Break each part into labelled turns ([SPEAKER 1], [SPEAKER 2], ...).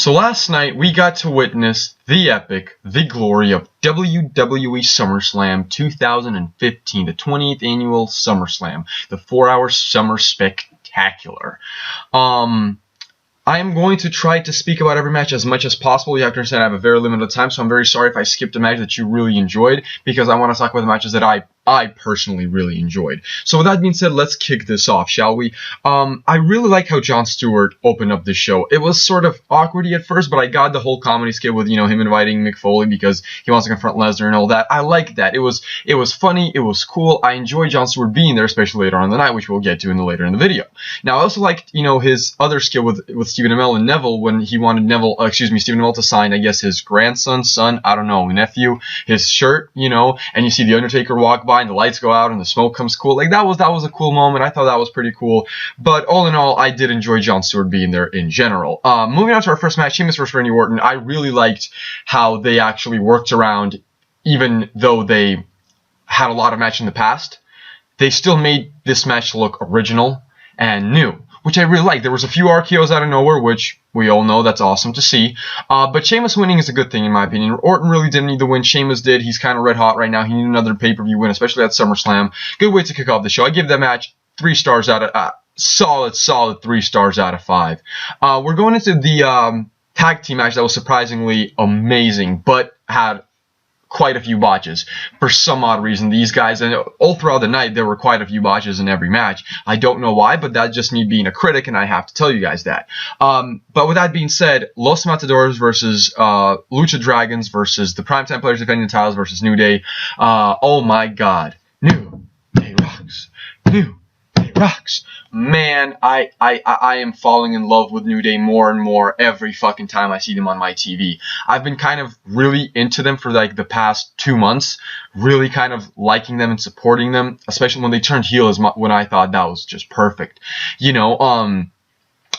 [SPEAKER 1] So last night we got to witness the epic, the glory of WWE SummerSlam 2015, the 20th annual SummerSlam, the 4-hour Summer Spectacular. I am going to try to speak about every match as much as possible. You have to understand I have a very limited time, so I'm very sorry if I skipped a match that you really enjoyed, because I want to talk about the matches that I personally really enjoyed. So with that being said, let's kick this off, shall we? I really like how Jon Stewart opened up the show. It was sort of awkward at first, but I got the whole comedy skit with, him inviting Mick Foley because he wants to confront Lesnar and all that. I like that. It was funny. It was cool. I enjoyed Jon Stewart being there, especially later on in the night, which we'll get to later in the video. Now, I also liked, his other skill with Stephen Amell and Neville when he wanted Stephen Amell to sign, I guess, his grandson, son, I don't know, nephew, his shirt, and you see the Undertaker walk by and the lights go out and the smoke comes cool. Like that was a cool moment. I thought that was pretty cool. But all in all, I did enjoy Jon Stewart being there in general. Moving on to our first match, Sheamus vs. Randy Orton. I really liked how they actually worked around, even though they had a lot of match in the past. They still made this match look original and new, which I really like. There was a few RKOs out of nowhere, which we all know that's awesome to see. But Sheamus winning is a good thing, in my opinion. Orton really didn't need the win. Sheamus did. He's kind of red hot right now. He needed another pay-per-view win, especially at SummerSlam. Good way to kick off the show. I give that match 3 stars out of solid 3 stars out of 5. We're going into the tag team match that was surprisingly amazing, but had quite a few botches. For some odd reason, these guys, and all throughout the night, there were quite a few botches in every match. I don't know why, but that's just me being a critic, and I have to tell you guys that. But with that being said, Los Matadores versus Lucha Dragons versus the Primetime Players defending the titles versus New Day. Oh my God. New Day rocks. New Day rocks. Man, I am falling in love with New Day more and more every fucking time I see them on my TV. I've been kind of really into them for like the past 2 months, really kind of liking them and supporting them, especially when they turned heel is when I thought that was just perfect.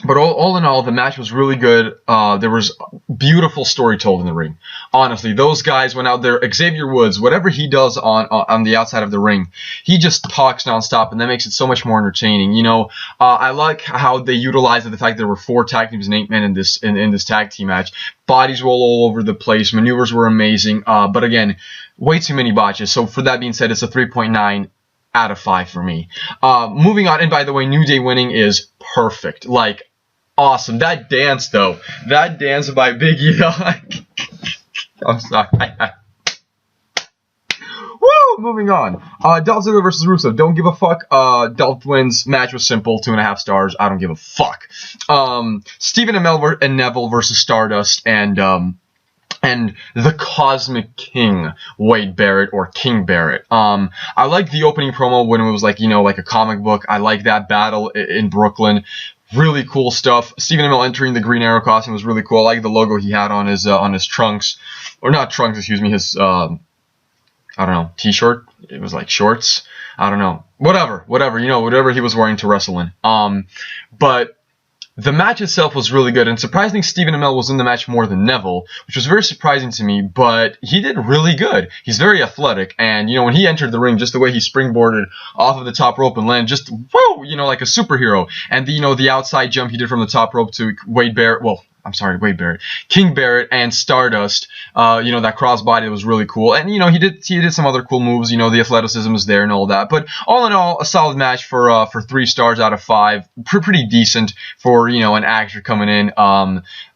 [SPEAKER 1] But all in all, the match was really good. There was beautiful story told in the ring. Honestly, those guys went out there. Xavier Woods, whatever he does on the outside of the ring, he just talks nonstop, and that makes it so much more entertaining. I like how they utilized the fact there were 4 tag teams and 8 men in this tag team match. Bodies roll all over the place. Maneuvers were amazing. But again, way too many botches. So for that being said, it's a 3.9 out of 5 for me. Moving on, and by the way, New Day winning is perfect. Like, awesome. That dance, though. That dance by Big E. I'm sorry. Woo! Moving on. Dolph Ziggler versus Russo. Don't give a fuck. Dolph wins. Match was simple. 2.5 stars. I don't give a fuck. Stephen Amell and Neville versus Stardust and the Cosmic King, Wade Barrett, or King Barrett. I like the opening promo when it was like a comic book. I like that battle in Brooklyn. Really cool stuff. Stephen Amell entering the Green Arrow costume was really cool. I like the logo he had on his trunks, or not trunks, excuse me, his I don't know, t-shirt. It was like shorts. I don't know. Whatever, whatever he was wearing to wrestle in. But the match itself was really good, and surprisingly, Stephen Amell was in the match more than Neville, which was very surprising to me, but he did really good. He's very athletic, and, when he entered the ring, just the way he springboarded off of the top rope and landed just, whoa, like a superhero. And, the outside jump he did from the top rope to Wade Barrett, King Barrett and Stardust, that crossbody was really cool. And, he did some other cool moves, the athleticism is there and all that. But all in all, a solid match for 3 stars out of 5. Pretty decent for, an actor coming in.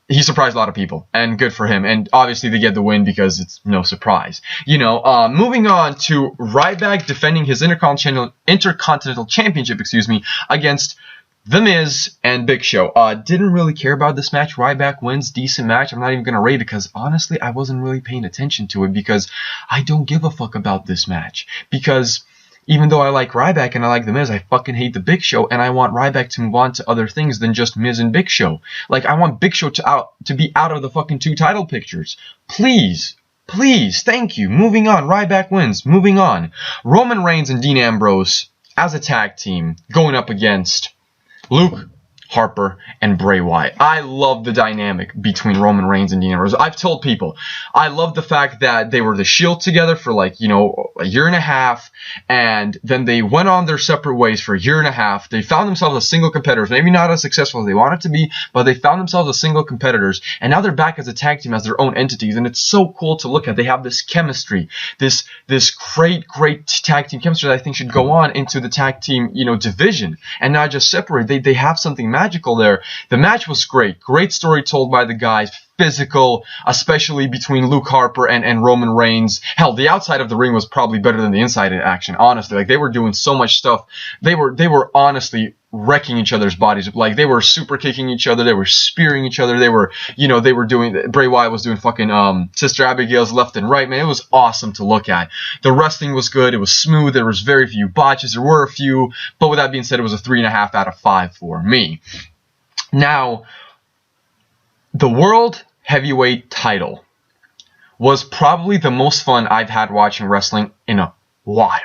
[SPEAKER 1] He surprised a lot of people, and good for him. And obviously they get the win because it's no surprise. Moving on to Ryback defending his Intercontinental Championship, against The Miz and Big Show. Didn't really care about this match. Ryback wins. Decent match. I'm not even going to rate it because, honestly, I wasn't really paying attention to it because I don't give a fuck about this match. Because even though I like Ryback and I like The Miz, I fucking hate the Big Show, and I want Ryback to move on to other things than just Miz and Big Show. Like, I want Big Show to be out of the fucking 2 title pictures. Please, thank you. Moving on. Ryback wins. Moving on. Roman Reigns and Dean Ambrose as a tag team going up against Luke Harper and Bray Wyatt. I love the dynamic between Roman Reigns and Dean Ambrose. I've told people, I love the fact that they were the Shield together for like, you know, a year and a half, and then they went on their separate ways for a year and a half. They found themselves as single competitors, maybe not as successful as they wanted to be, but they found themselves as single competitors, and now they're back as a tag team, as their own entities, and it's so cool to look at. They have this chemistry, this great tag team chemistry that I think should go on into the tag team, you know, division, and not just separate. They have something magical there. The match was great story told by the guys, physical, especially between Luke Harper and Roman Reigns. Hell, the outside of the ring was probably better than the inside action, honestly. Like, they were doing so much stuff. They were honestly wrecking each other's bodies. Like, they were super kicking each other, they were spearing each other, they were doing, Bray Wyatt was doing fucking Sister Abigail's left and right. Man, it was awesome to look at. The wrestling was good, it was smooth, there was very few botches, there were a few, but with that being said, it was a 3.5 out of 5 for me. Now, the World Heavyweight title was probably the most fun I've had watching wrestling in a while.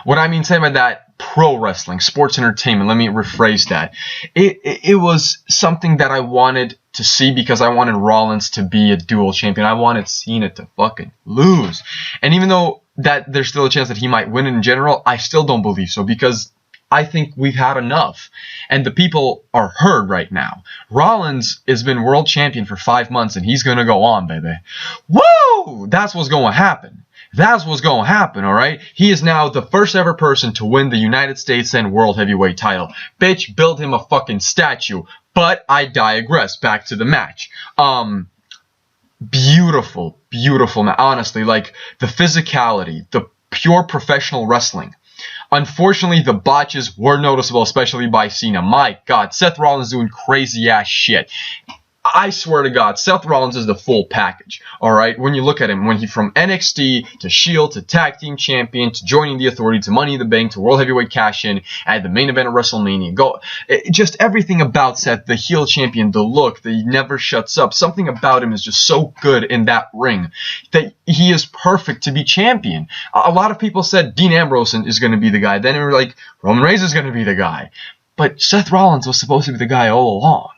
[SPEAKER 1] What I mean saying by that, pro wrestling, sports entertainment, let me rephrase that. It was something that I wanted to see because I wanted Rollins to be a dual champion. I wanted Cena to fucking lose. And even though that there's still a chance that he might win in general, I still don't believe so, because I think we've had enough, and the people are heard right now. Rollins has been world champion for 5 months, and he's gonna go on, baby. Woo! That's what's gonna happen. That's what's gonna happen, alright? He is now the first ever person to win the United States and World Heavyweight title. Bitch, build him a fucking statue. But I digress. Back to the match. Beautiful, honestly, like, the physicality, the pure professional wrestling. Unfortunately, the botches were noticeable, especially by Cena. My God, Seth Rollins doing crazy ass shit. I swear to God, Seth Rollins is the full package, alright? When you look at him, when he from NXT to Shield to Tag Team Champion to joining the Authority to Money in the Bank to World Heavyweight Cash-In at the main event of WrestleMania. Just everything about Seth, the heel champion, the look, that he never shuts up. Something about him is just so good in that ring that he is perfect to be champion. A lot of people said Dean Ambrose is going to be the guy. Then they were like, Roman Reigns is going to be the guy. But Seth Rollins was supposed to be the guy all along.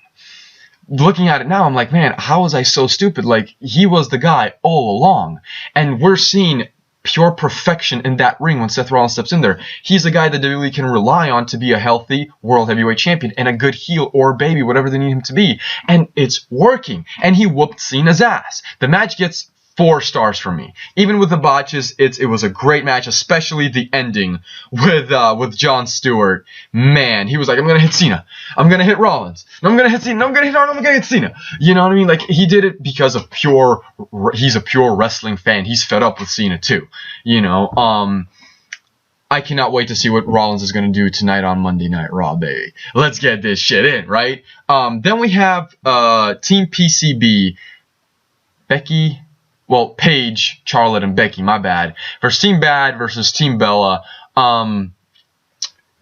[SPEAKER 1] Looking at it now, I'm like, man, how was I so stupid? Like, he was the guy all along. And we're seeing pure perfection in that ring when Seth Rollins steps in there. He's a guy that WWE can rely on to be a healthy World Heavyweight Champion and a good heel or baby, whatever they need him to be. And it's working. And he whooped Cena's ass. The match gets 4 stars from me. Even with the botches, it was a great match, especially the ending with Jon Stewart. Man, he was like, I'm gonna hit Cena, I'm gonna hit Rollins, I'm gonna hit Cena, I'm gonna hit Arnold, I'm gonna hit Cena. You know what I mean? Like, he did it because of he's a pure wrestling fan. He's fed up with Cena too. You know, I cannot wait to see what Rollins is going to do tonight on Monday Night Raw, baby. Let's get this shit in, right? Then we have Team PCB, Paige, Charlotte, and Becky, my bad, versus Team Bad versus Team Bella.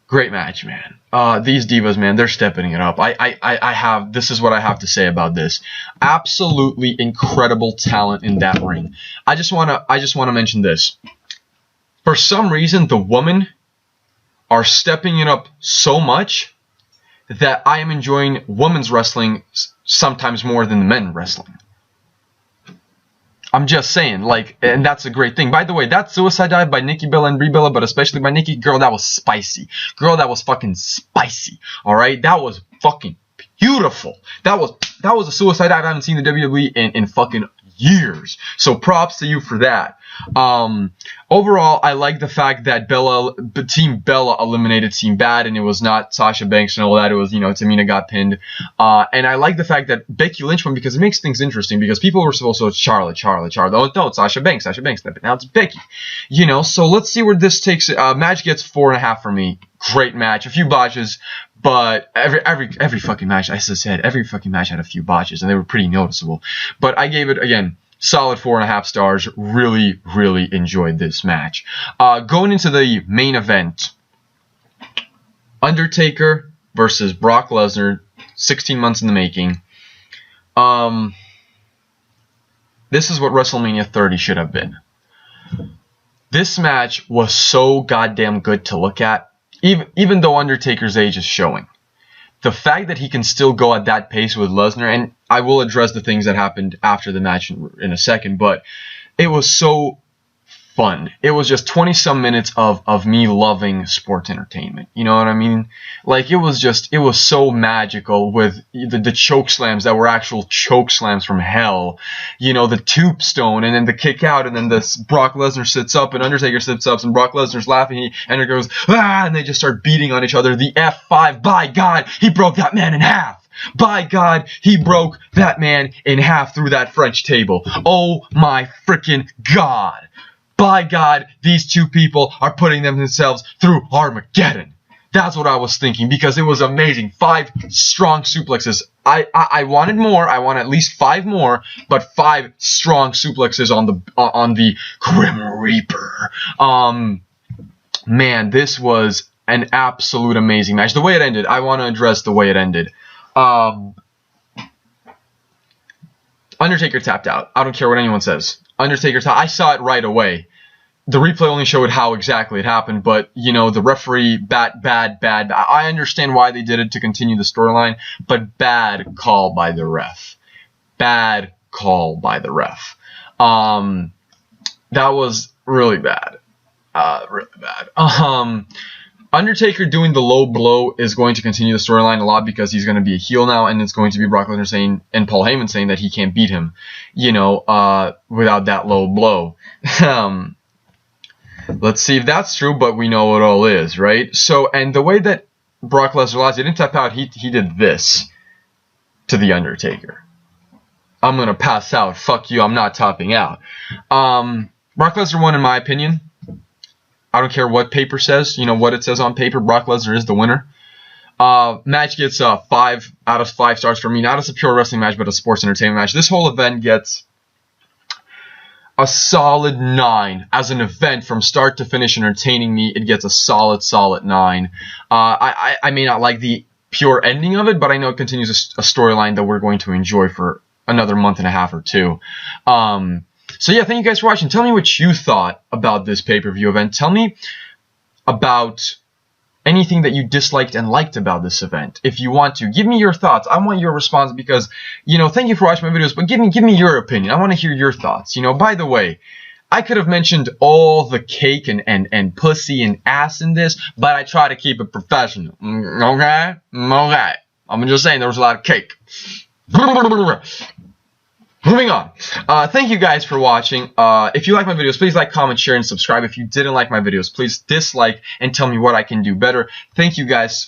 [SPEAKER 1] Great match, man. These divas, man, they're stepping it up. This is what I have to say about this. Absolutely incredible talent in that ring. I just wanna mention this. For some reason, the women are stepping it up so much that I am enjoying women's wrestling sometimes more than the men wrestling. I'm just saying, like, and that's a great thing. By the way, that suicide dive by Nikki Bella and Brie Bella, but especially by Nikki, girl, that was spicy. Girl, that was fucking spicy. Alright? That was fucking beautiful. That was a suicide dive I haven't seen in the WWE in fucking years. So props to you for that. Overall, I like the fact that Team Bella eliminated Team Bad, and it was not Sasha Banks and all that. It was, Tamina got pinned. And I like the fact that Becky Lynch won because it makes things interesting, because people were supposed to, it's Charlotte. Oh, no, it's Sasha Banks. But now it's Becky. So let's see where this takes it. Match gets 4.5 for me. Great match. A few botches, but every fucking match, I said, every fucking match had a few botches, and they were pretty noticeable. But I gave it, again, solid 4.5 stars. Really, really enjoyed this match. Going into the main event, Undertaker versus Brock Lesnar, 16 months in the making. This is what WrestleMania 30 should have been. This match was so goddamn good to look at, even though Undertaker's age is showing. the fact that he can still go at that pace with Lesnar, and I will address the things that happened after the match in a second, but it was so fun. It was just 20-some minutes of me loving sports entertainment. You know what I mean? Like, it was so magical with the choke slams that were actual choke slams from hell. You know, the tombstone, and then the kick out, and then Brock Lesnar sits up, and Undertaker sits up, and Brock Lesnar's laughing, and it goes, ah, and they just start beating on each other. The F5, by God, he broke that man in half. By God, he broke that man in half through that French table. Oh my freaking God. By God, these two people are putting themselves through Armageddon. That's what I was thinking, because it was amazing. 5 strong suplexes. I wanted more. I wanted at least 5 more, but 5 strong suplexes on the Grim Reaper. Man, this was an absolute amazing match. The way it ended, I want to address the way it ended. Undertaker tapped out. I don't care what anyone says. Undertaker tapped. I saw it right away. The replay only showed how exactly it happened, but, you know, the referee, bad. I understand why they did it to continue the storyline, but bad call by the ref. Bad call by the ref. That was really bad. Really bad. Undertaker doing the low blow is going to continue the storyline a lot, because he's going to be a heel now, and it's going to be Brock Lesnar saying, and Paul Heyman saying, that he can't beat him, you know, without that low blow. Let's see if that's true, but we know what all is, right? So, and the way that Brock Lesnar lost, he didn't tap out, he did this to the Undertaker. I'm going to pass out. Fuck you, I'm not tapping out. Brock Lesnar won, in my opinion. I don't care what paper says, you know, what it says on paper. Brock Lesnar is the winner. Match gets 5 out of 5 stars for me. Not as a pure wrestling match, but a sports entertainment match. This whole event gets a solid 9. As an event, from start to finish entertaining me, it gets a solid 9. I may not like the pure ending of it, but I know it continues a storyline that we're going to enjoy for another month and a half or 2. So yeah, thank you guys for watching. Tell me what you thought about this pay-per-view event. Tell me about anything that you disliked and liked about this event. If you want to, give me your thoughts. I want your response, because, you know, thank you for watching my videos, but give me your opinion. I want to hear your thoughts. You know, by the way, I could have mentioned all the cake and pussy and ass in this, but I try to keep it professional. Okay? Okay. I'm just saying there was a lot of cake. Moving on. Thank you guys for watching. If you like my videos, please like, comment, share, and subscribe. If you didn't like my videos, please dislike and tell me what I can do better. Thank you guys.